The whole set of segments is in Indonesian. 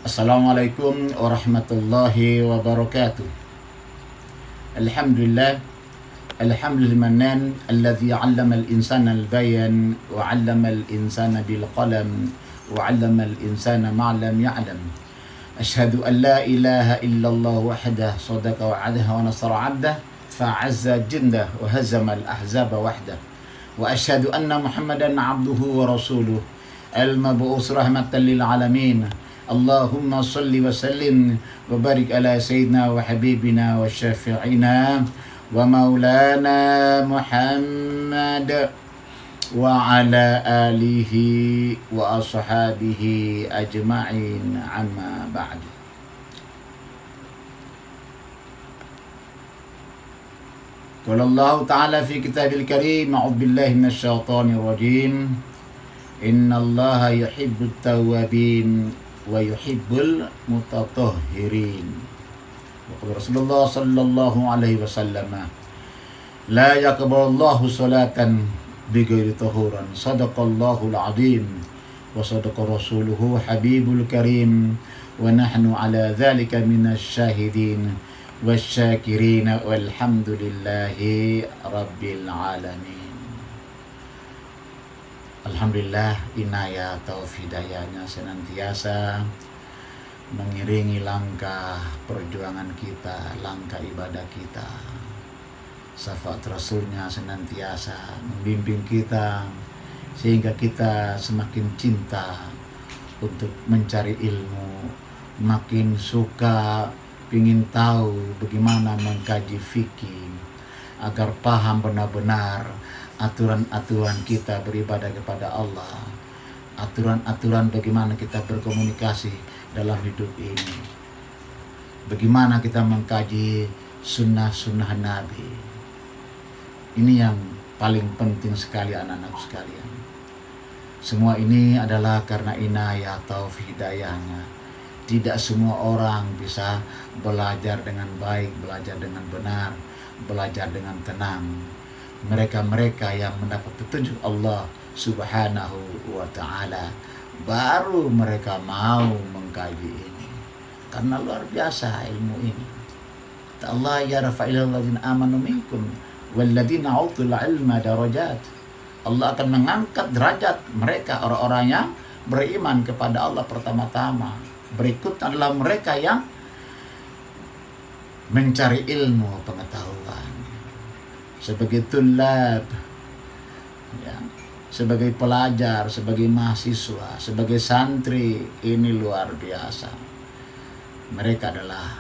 Assalamualaikum warahmatullahi wabarakatuh. Alhamdulillah, alhamdulillah alladzi 'allama al-insana al-bayan wa 'allama al-insana bil qalam wa 'allama al-insana ma lam ya'lam. Asyhadu an la ilaha illallah wahdahu sadaqa wa'adahu wa nasara 'abdahu fa'azza jindah wa hazama al-ahzaba wahdahu. Wa asyhadu anna Muhammadan 'abduhu wa rasuluh al-mab'us rahmatan lil 'alamin. Allahumma salli wa sallim wa barik ala sayyidina wa habibina wa syafi'ina wa maulana Muhammad wa ala alihi wa ashabihi ajma'in, amma ba'd. Qala Allah Ta'ala fi kitabil karim, a'udzu billahi minasy syaithanir rajim. Innallaha yuhibbut tawwabin wa yuhibbul mutatahhirin. Wa Rasulullah sallallahu alaihi wasallam, la yaqbalullahu salatan bighairi tahuran. Sadaqallahul azim wa sadaqa rasuluhu habibul karim wa nahnu ala dzalika minasy syahidin wasyakirin walhamdulillahi rabbil alamin. Alhamdulillah, inayah taufik hidayahnya senantiasa mengiringi langkah perjuangan kita, langkah ibadah kita. Syafaat Rasulnya senantiasa membimbing kita sehingga kita semakin cinta untuk mencari ilmu, makin suka ingin tahu bagaimana mengkaji fikih agar paham benar-benar aturan-aturan kita beribadah kepada Allah, aturan-aturan bagaimana kita berkomunikasi dalam hidup ini, bagaimana kita mengkaji sunnah-sunnah Nabi. Ini yang paling penting sekali anak-anak sekalian. Semua ini adalah karena inayah taufik hidayahnya. Tidak semua orang bisa belajar dengan baik, belajar dengan benar, belajar dengan tenang. Mereka-mereka yang mendapat petunjuk Allah Subhanahu wa ta'ala, baru mereka mau mengkaji ini. Karena luar biasa ilmu ini. Kata Allah, ya rafa'ilal ladzina amanu minkum walladzina utul ilma darajat. Allah akan mengangkat derajat mereka, orang-orang yang beriman kepada Allah pertama-tama. Berikut adalah mereka yang mencari ilmu pengetahuan. Sebagai tulab, ya, sebagai pelajar, sebagai mahasiswa, sebagai santri, ini luar biasa. Mereka adalah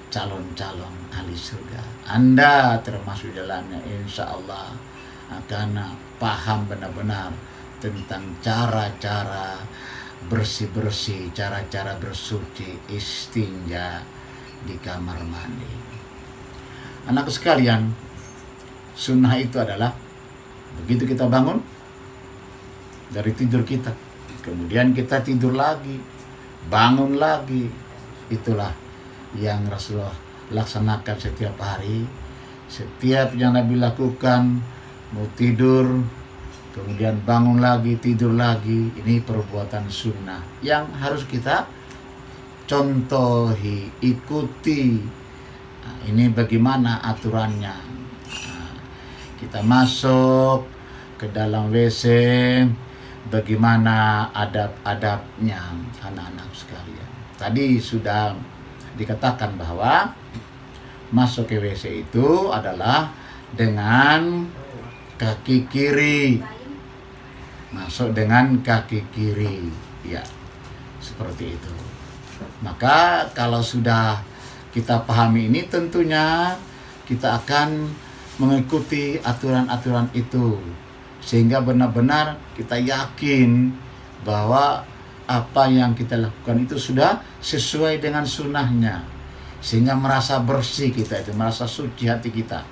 calon-calon ahli surga. Anda termasuk dalamnya, insya Allah akan paham benar-benar tentang cara-cara bersih-bersih, cara-cara bersuci, istinja di kamar mandi. Anak sekalian, sunnah itu adalah begitu kita bangun dari tidur kita, kemudian kita tidur lagi, bangun lagi. Itulah yang Rasulullah laksanakan setiap hari. Setiap yang Nabi lakukan, mau tidur, kemudian bangun lagi, tidur lagi. Ini perbuatan sunnah yang harus kita contohi, ikuti. Nah, ini bagaimana aturannya. Nah, kita masuk ke dalam WC, bagaimana adab-adabnya anak-anak sekalian. Tadi sudah dikatakan bahwa masuk ke WC itu adalah dengan kaki kiri. Masuk dengan kaki kiri, ya, seperti itu. Maka kalau sudah kita pahami ini, tentunya kita akan mengikuti aturan-aturan itu sehingga benar-benar kita yakin bahwa apa yang kita lakukan itu sudah sesuai dengan sunnahnya, sehingga merasa bersih kita itu, merasa suci hati kita.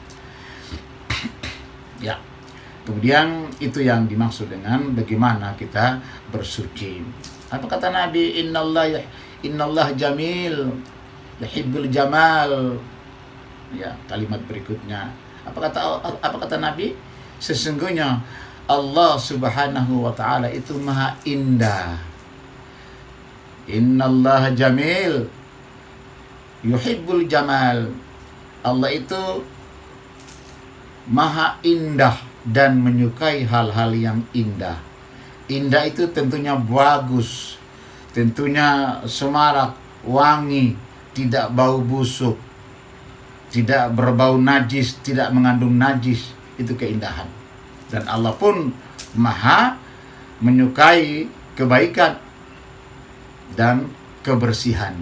Ya. Kemudian itu yang dimaksud dengan bagaimana kita bersuci. Apa kata Nabi? Innallah jamil yuhibbul jamal. Ya, kalimat berikutnya. Apa kata Nabi? Sesungguhnya Allah Subhanahu wa ta'ala itu maha indah. Innallaha jamil yuhibbul jamal. Allah itu maha indah dan menyukai hal-hal yang indah. Indah itu tentunya bagus, tentunya semarak, wangi, tidak bau busuk, tidak berbau najis, tidak mengandung najis. Itu keindahan. Dan Allah pun maha menyukai kebaikan dan kebersihan.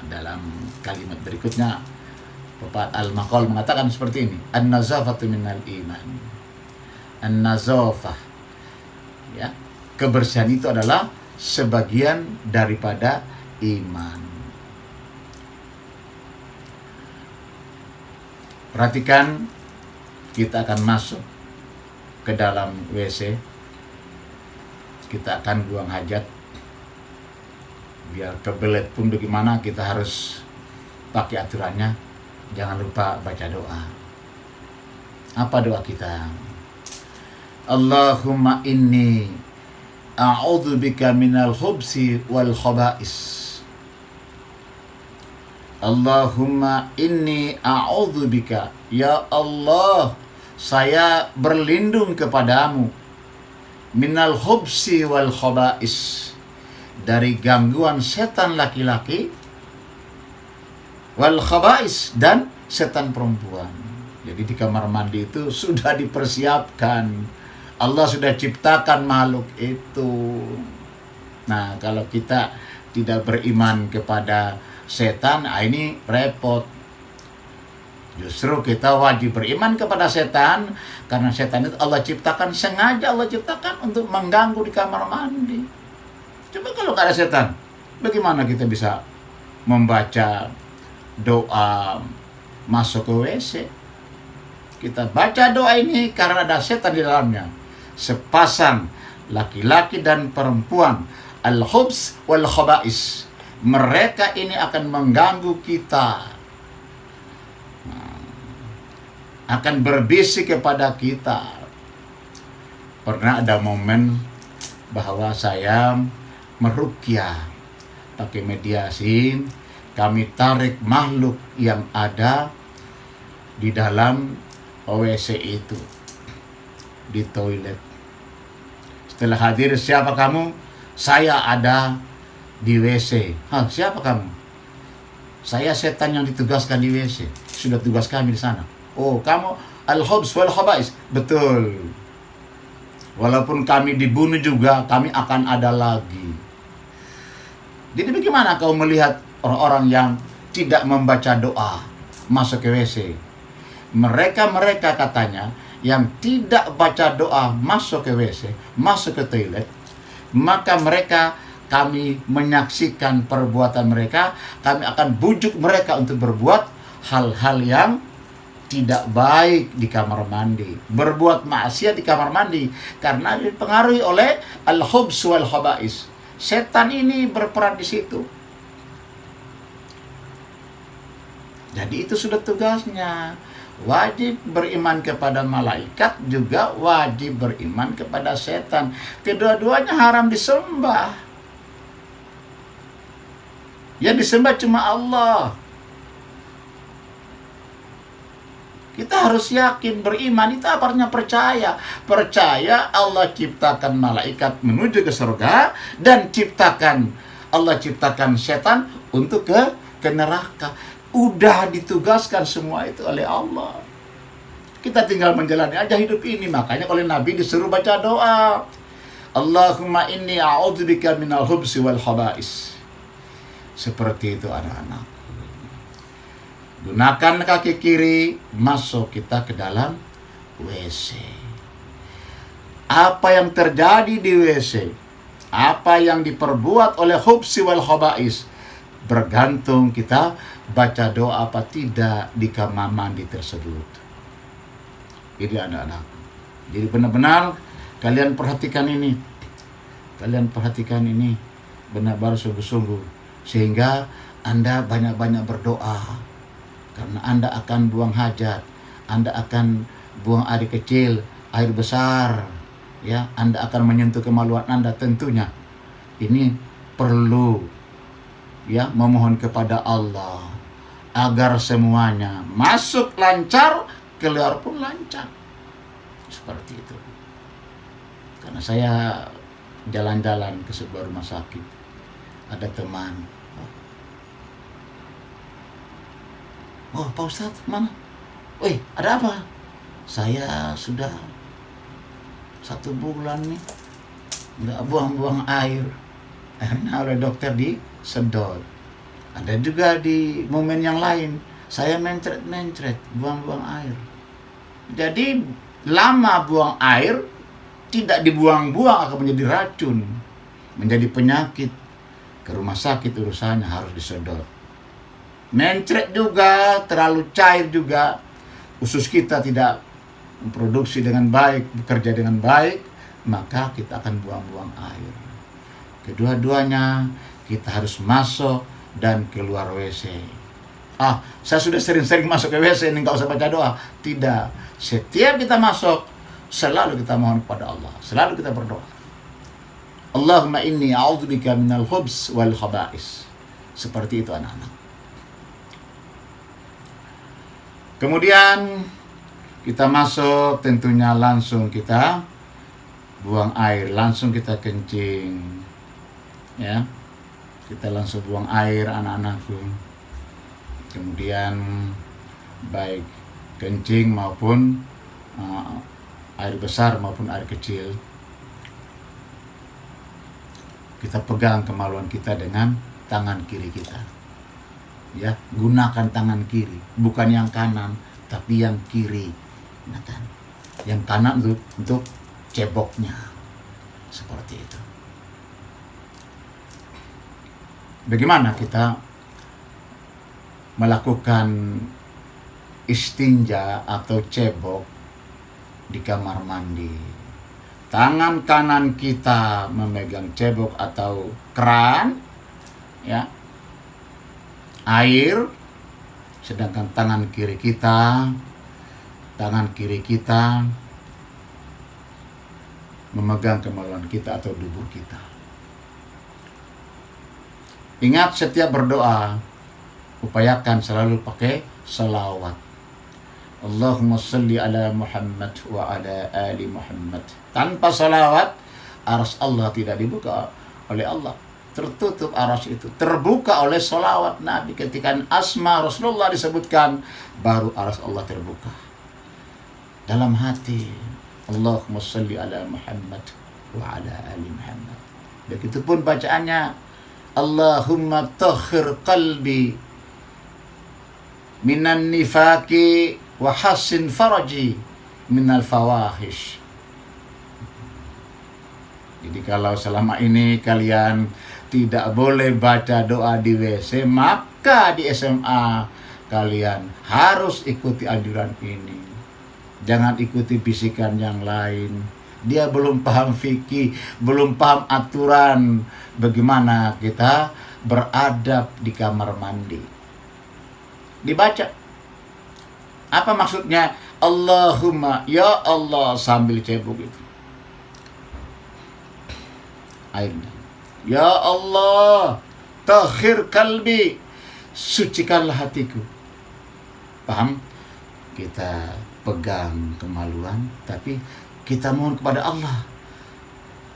Dalam kalimat berikutnya Bapak Al-Maqal mengatakan seperti ini, an-nazafatu minal iman. An-nazafah, ya, kebersihan itu adalah sebagian daripada iman. Perhatikan, kita akan masuk ke dalam WC, kita akan buang hajat. Biar kebelet pun bagaimana, kita harus pakai aturannya. Jangan lupa baca doa. Apa doa kita? Allahumma inni a'udzubika minal khubsi wal khaba'is. Allahumma inni a'udzubika, ya Allah, saya berlindung kepadamu, minal khubsi wal khaba'is, dari gangguan setan laki-laki, wal khaba'is, dan setan perempuan. Jadi di kamar mandi itu sudah dipersiapkan. Allah sudah ciptakan makhluk itu. Nah, kalau kita tidak beriman kepada setan, ini repot. Justru kita wajib beriman kepada setan, karena setan itu Allah ciptakan, sengaja Allah ciptakan untuk mengganggu di kamar mandi. Coba kalau gak ada setan, bagaimana kita bisa membaca doa masuk ke WC? Kita baca doa ini karena ada setan di dalamnya. Sepasang laki-laki dan perempuan, al-khubs wal khaba'is, mereka ini akan mengganggu kita, akan berbisik kepada kita. Pernah ada momen bahwa saya meruqyah pakai mediasi, kami tarik makhluk yang ada di dalam WC itu, di toilet. Setelah hadir, siapa kamu? Saya ada di WC. Hah, siapa kamu? Saya setan yang ditugaskan di WC. Sudah tugas kami di sana. Oh, kamu al-khubs wal khaba'is. Betul. Walaupun kami dibunuh juga, kami akan ada lagi. Jadi bagaimana kau melihat orang-orang yang tidak membaca doa masuk ke WC? Mereka katanya yang tidak baca doa masuk ke WC, masuk ke toilet, maka mereka, kami menyaksikan perbuatan mereka, kami akan bujuk mereka untuk berbuat hal-hal yang tidak baik di kamar mandi, berbuat maksiat di kamar mandi, karena dipengaruhi oleh al-khubs wal khaba'is. Setan ini berperan di situ. Jadi itu sudah tugasnya. Wajib beriman kepada malaikat, juga wajib beriman kepada setan. Kedua-duanya haram disembah. Yang disembah cuma Allah. Kita harus yakin, beriman itu artinya percaya. Percaya Allah ciptakan malaikat menuju ke surga, dan Allah ciptakan setan untuk ke neraka. Udah ditugaskan semua itu oleh Allah. Kita tinggal menjalani aja hidup ini. Makanya oleh Nabi disuruh baca doa. Allahumma inni a'udzubika minal khubsi wal khaba'is. Seperti itu anak-anak. Gunakan kaki kiri, masuk kita ke dalam WC. Apa yang terjadi di WC, apa yang diperbuat oleh khubsi wal khaba'is, bergantung kita baca doa apa tidak di kamar mandi tersebut. Ini anak-anak. Jadi benar-benar kalian perhatikan ini. Kalian perhatikan ini benar-benar sungguh-sungguh, sehingga Anda banyak-banyak berdoa. Karena Anda akan buang hajat, Anda akan buang air kecil, air besar, ya, Anda akan menyentuh kemaluan Anda tentunya. Ini perlu ya, memohon kepada Allah agar semuanya masuk lancar, keluar pun lancar. Seperti itu. Karena saya jalan-jalan ke sebuah rumah sakit, ada teman, oh Pak Ustadz mana? Woi, ada apa? Saya sudah 1 bulan nih nggak buang-buang air. Akhirnya oleh dokter disedot. Ada juga di momen yang lain, saya mencret-mencret, buang-buang air. Jadi lama buang air, tidak dibuang-buang akan menjadi racun, menjadi penyakit. Ke rumah sakit urusannya harus disedot. Mencret juga, terlalu cair juga, usus kita tidak memproduksi dengan baik, bekerja dengan baik, maka kita akan buang-buang air. Kedua-duanya kita harus masuk dan keluar WC. Saya sudah sering-sering masuk ke WC ini, nggak usah baca doa. Tidak, setiap kita masuk selalu kita mohon kepada Allah, selalu kita berdoa. Allahumma inni a'udzubika minal khubs wal khaba'is. Seperti itu anak-anak. Kemudian kita masuk, tentunya langsung kita buang air, langsung kita kencing, ya. Kita langsung buang air anak-anakku. Kemudian baik kencing maupun air besar maupun air kecil, kita pegang kemaluan kita dengan tangan kiri kita, ya. Gunakan tangan kiri, bukan yang kanan tapi yang kiri. Nah, kan? Yang kanan untuk ceboknya, seperti itu. Bagaimana kita melakukan istinja atau cebok di kamar mandi? Tangan kanan kita memegang cebok atau keran, ya, air, sedangkan tangan kiri kita memegang kemaluan kita atau dubur kita. Ingat, setiap berdoa upayakan selalu pakai salawat. Allahumma salli ala Muhammad wa ala ali Muhammad. Tanpa salawat, arsy Allah tidak dibuka oleh Allah. Tertutup arsy itu, terbuka oleh salawat Nabi. Ketika asma Rasulullah disebutkan, baru arsy Allah terbuka. Dalam hati, Allahumma salli ala Muhammad wa ala ali Muhammad. Begitupun bacaannya, Allahumma tahhir qalbi minan nifaqi wa hassin faraji minal fawahish. Jadi kalau selama ini kalian tidak boleh baca doa di WC, maka di SMA kalian harus ikuti anjuran ini. Jangan ikuti bisikan yang lain. Dia belum paham fikih, belum paham aturan bagaimana kita beradab di kamar mandi. Dibaca. Apa maksudnya? Allahumma, ya Allah, sambil cebok itu airnya. Ya Allah, tahhir kalbi, sucikanlah hatiku. Paham? Kita pegang kemaluan, tapi kita mohon kepada Allah.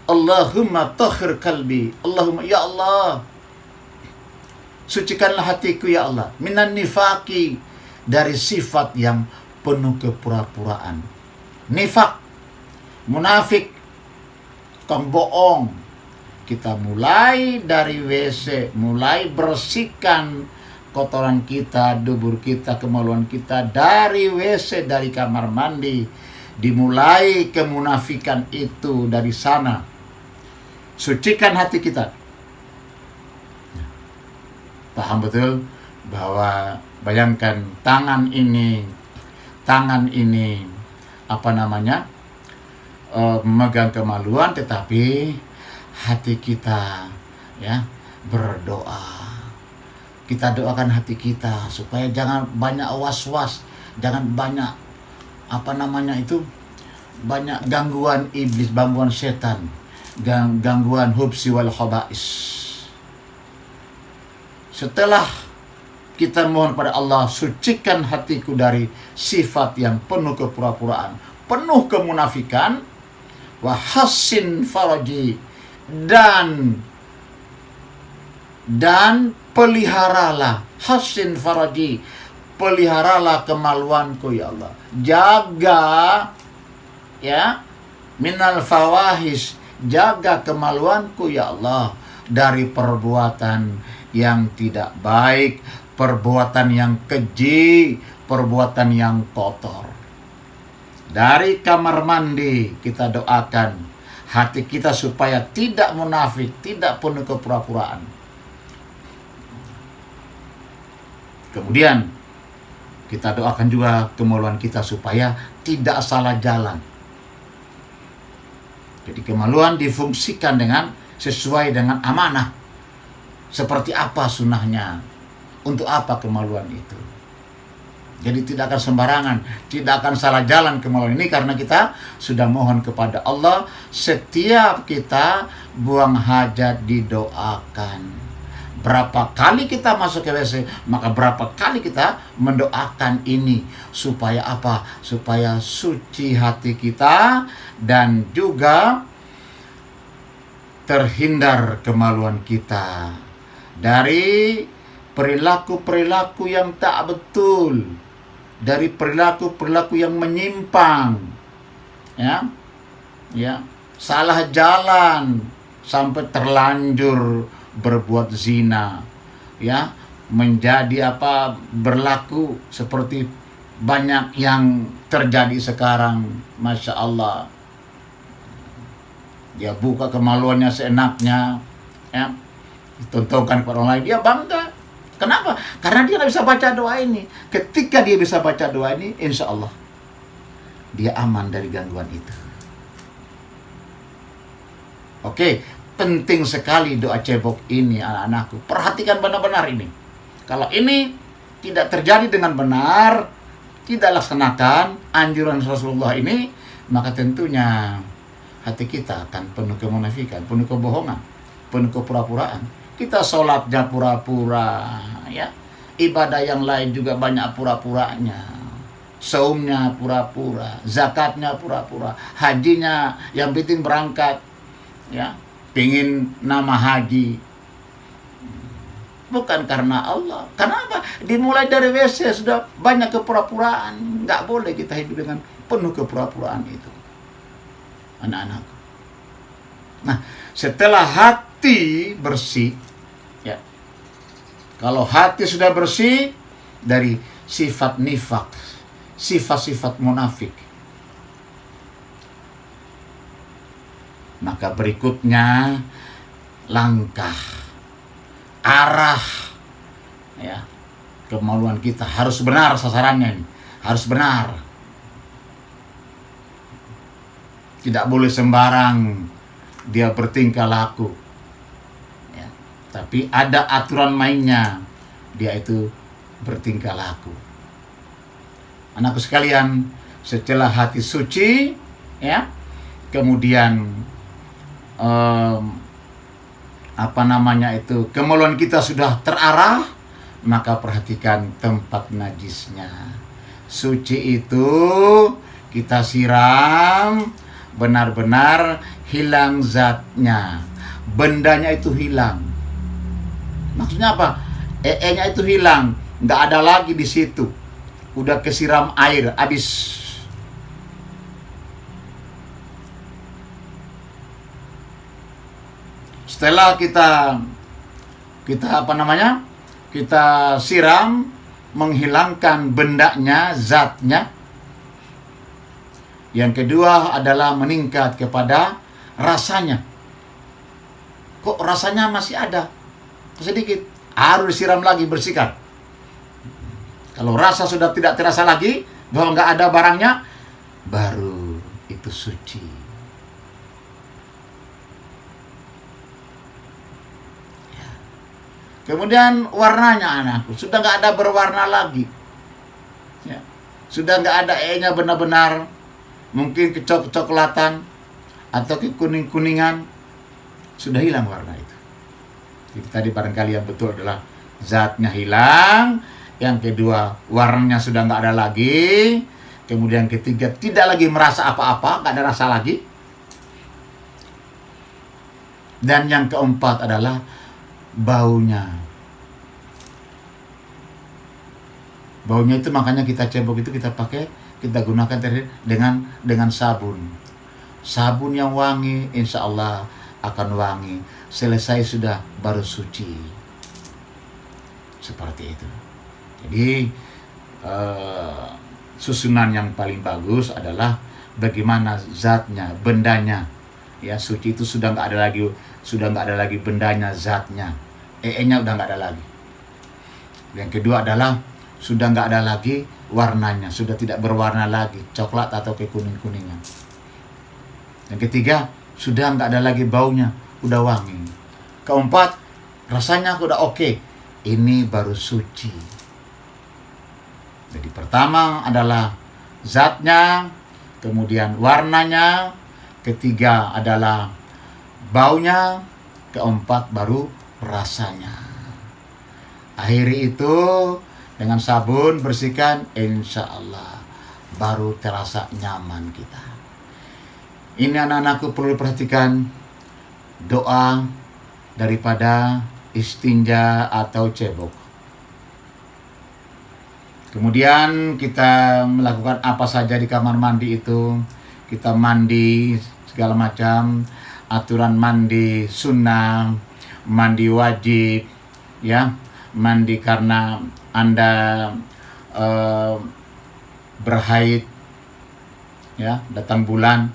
Allahumma tahhir kalbi, Allahumma, ya Allah, sucikanlah hatiku ya Allah, minan nifaqi, dari sifat yang penuh kepura-puraan. Nifak, munafik, tukang bohong. Kita mulai dari WC, mulai bersihkan kotoran kita, dubur kita, kemaluan kita dari WC, dari kamar mandi. Dimulai kemunafikan itu dari sana. Sucikan hati kita. Paham betul bahwa bayangkan tangan ini memegang kemaluan, tetapi hati kita, ya, berdoa. Kita doakan hati kita supaya jangan banyak was-was, jangan banyak banyak gangguan iblis, gangguan setan, gangguan hubsi wal khaba'is. setelah kita mohon pada Allah, sucikan hatiku dari sifat yang penuh kepura-puraan, penuh kemunafikan, wa hassin faraji, dan peliharalah, hassin faraji, peliharalah kemaluanku ya Allah. Jaga ya, minal fawahis, jaga kemaluanku ya Allah dari perbuatan yang tidak baik, perbuatan yang keji, perbuatan yang kotor. Dari kamar mandi kita doakan hati kita supaya tidak munafik, tidak penuh kepura-puraan. Kemudian kita doakan juga kemaluan kita supaya tidak salah jalan. Jadi kemaluan difungsikan dengan sesuai dengan amanah. Seperti apa sunnahnya? Untuk apa kemaluan itu? Jadi tidak akan sembarangan, tidak akan salah jalan kemaluan ini, karena kita sudah mohon kepada Allah. Setiap kita buang hajat didoakan. Berapa kali kita masuk ke WC, maka berapa kali kita mendoakan ini. Supaya apa? Supaya suci hati kita dan juga terhindar kemaluan kita dari perilaku-perilaku yang tak betul, dari perilaku-perilaku yang menyimpang, salah jalan sampai terlanjur berbuat zina, menjadi berlaku seperti banyak yang terjadi sekarang, masya Allah. Dia buka kemaluannya seenaknya, ditontonkan kepada orang lain, dia bangga. Kenapa? Karena dia nggak bisa baca doa ini. Ketika dia bisa baca doa ini, insya Allah dia aman dari gangguan itu. Oke, penting sekali doa cebok ini, anak-anakku. Perhatikan benar-benar ini. Kalau ini tidak terjadi dengan benar, tidak laksanakan anjuran Rasulullah ini, maka tentunya hati kita akan penuh kemunafikan, penuh kebohongan, penuh kepura-puraan. Kita sholatnya pura-pura, ibadah yang lain juga banyak pura-puranya. Saumnya pura-pura, zakatnya pura-pura, hajinya yang penting berangkat, pingin nama haji. Bukan karena Allah. Kenapa? Dimulai dari WC sudah banyak kepura-puraan. Nggak boleh kita hidup dengan penuh kepura-puraan itu, anak-anak. Nah, setelah hati bersih, kalau hati sudah bersih dari sifat nifak, sifat-sifat munafik, maka berikutnya langkah, arah, kemaluan kita harus benar sasarannya ini, harus benar. Tidak boleh sembarang dia bertingkah laku. Tapi ada aturan mainnya, dia itu bertingkah laku. Anakku sekalian, setelah hati suci, kemudian kemaluan kita sudah terarah, maka perhatikan tempat najisnya. Suci itu kita siram, benar-benar hilang zatnya, bendanya itu hilang. Maksudnya apa? Nya itu hilang, nggak ada lagi di situ. Udah kesiram air, habis. Setelah kita siram, menghilangkan bendanya, zatnya. Yang kedua adalah meningkat kepada rasanya. Kok rasanya masih ada? Sedikit, harus disiram lagi, bersihkan. Kalau rasa sudah tidak terasa lagi, bahwa nggak ada barangnya, baru itu suci. Kemudian warnanya, anakku, sudah nggak ada berwarna lagi. Sudah nggak ada nya benar-benar, mungkin kecoklatan atau kekuning-kuningan, sudah hilang warna itu. Jadi tadi barangkali yang betul adalah zatnya hilang. Yang kedua, warnanya sudah nggak ada lagi. Kemudian ketiga, tidak lagi merasa apa-apa, nggak ada rasa lagi. Dan yang keempat adalah baunya. Baunya itu makanya kita cebok itu kita gunakan dengan sabun. Sabun yang wangi, insya Allah akan wangi. Selesai sudah baru suci. Seperti itu. Jadi susunan yang paling bagus adalah bagaimana zatnya, bendanya. Ya, suci itu sudah nggak ada lagi bendanya, zatnya, nya udah nggak ada lagi. Yang kedua adalah sudah nggak ada lagi warnanya, sudah tidak berwarna lagi, coklat atau kekuning-kuningan. Yang ketiga, sudah nggak ada lagi baunya, udah wangi. Keempat, rasanya udah oke. Ini baru suci. Jadi pertama adalah zatnya, kemudian warnanya, ketiga adalah baunya, keempat baru rasanya. Akhiri itu dengan sabun, bersihkan, insya Allah baru terasa nyaman kita. Ini anak-anakku perlu perhatikan doa daripada istinja atau cebok. Kemudian kita melakukan apa saja di kamar mandi itu. Kita mandi segala macam, aturan mandi sunnah, mandi wajib, ya, mandi karena Anda berhaid, ya, datang bulan,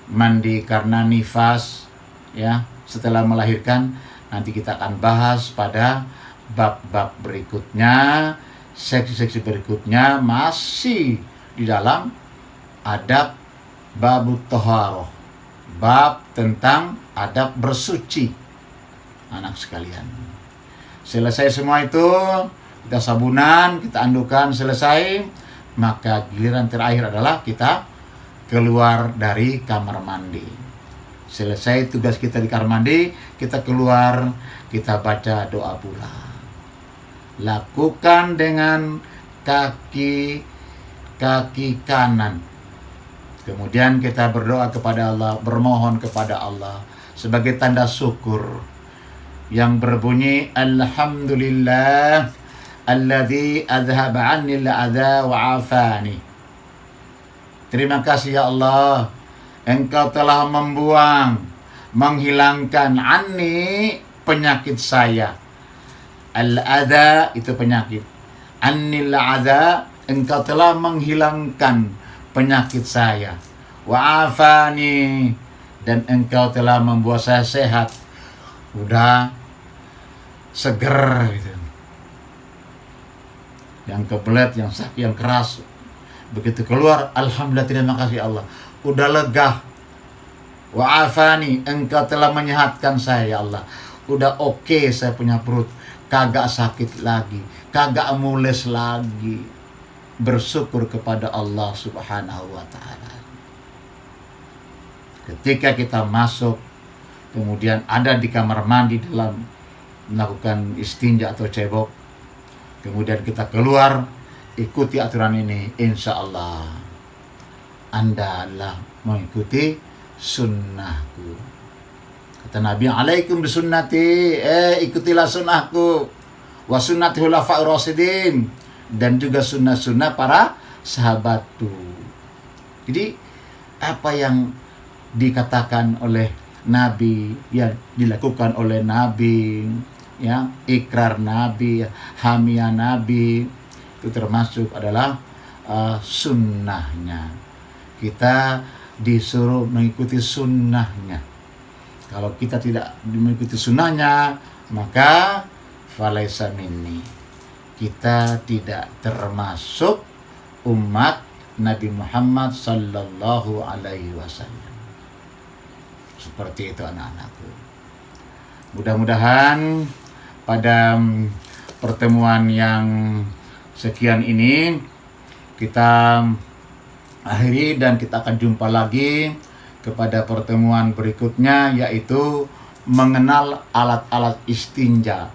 mandi karena nifas, ya, setelah melahirkan. Nanti kita akan bahas pada bab-bab berikutnya, seksi-seksi berikutnya, masih di dalam adab babut toharoh, bab tentang adab bersuci. Anak sekalian, selesai semua itu, kita sabunan, kita andukan, selesai, maka giliran terakhir adalah kita keluar dari kamar mandi. Selesai tugas kita di kamar mandi, kita keluar, kita baca doa pula. Lakukan dengan kaki kanan. Kemudian kita berdoa kepada Allah, bermohon kepada Allah sebagai tanda syukur yang berbunyi alhamdulillah alladzi adhaba 'anni al-'adza wa 'afani. Terima kasih ya Allah, Engkau telah menghilangkan anni, penyakit saya. Al-'adza itu penyakit. Annil 'adza, Engkau telah menghilangkan penyakit saya. Wa afani, dan Engkau telah membuat saya sehat. Udah seger gitu. Yang kebelet, yang sakit, yang keras, begitu keluar, alhamdulillah, terima kasih Allah, udah lega. Wa afani, Engkau telah menyehatkan saya ya Allah. Udah oke, saya punya perut, kagak sakit lagi, kagak mules lagi. Bersyukur kepada Allah Subhanahu wa ta'ala. Ketika kita masuk, kemudian ada di kamar mandi dalam melakukan istinja atau cebok, kemudian kita keluar, ikuti aturan ini, insya Allah Anda adalah mengikuti sunnahku. Kata Nabi, alaikum bisunnati, ikutilah sunnahku, wa sunnati khulafa'ir rasyidin, dan juga sunnah-sunnah para sahabatku. Jadi apa yang dikatakan oleh Nabi, ya dilakukan oleh Nabi, ya ikrar Nabi, hamiyah Nabi, itu termasuk adalah sunnahnya. Kita disuruh mengikuti sunnahnya. Kalau kita tidak mengikuti sunnahnya, maka falaisa minni, kita tidak termasuk umat Nabi Muhammad sallallahu alaihi wasallam. Seperti itu anak-anakku. Mudah-mudahan pada pertemuan yang sekian ini kita akhiri, dan kita akan jumpa lagi kepada pertemuan berikutnya, yaitu mengenal alat-alat istinja,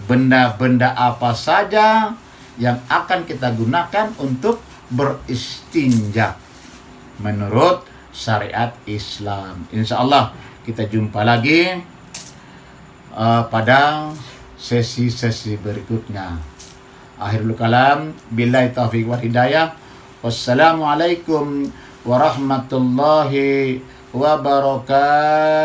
benda-benda apa saja yang akan kita gunakan untuk beristinja menurut syariat Islam. Insya Allah kita jumpa lagi pada sesi-sesi berikutnya. Akhirul kalam, billahi taufiq wal hidayah. Wassalamualaikum warahmatullahi wabarakatuh.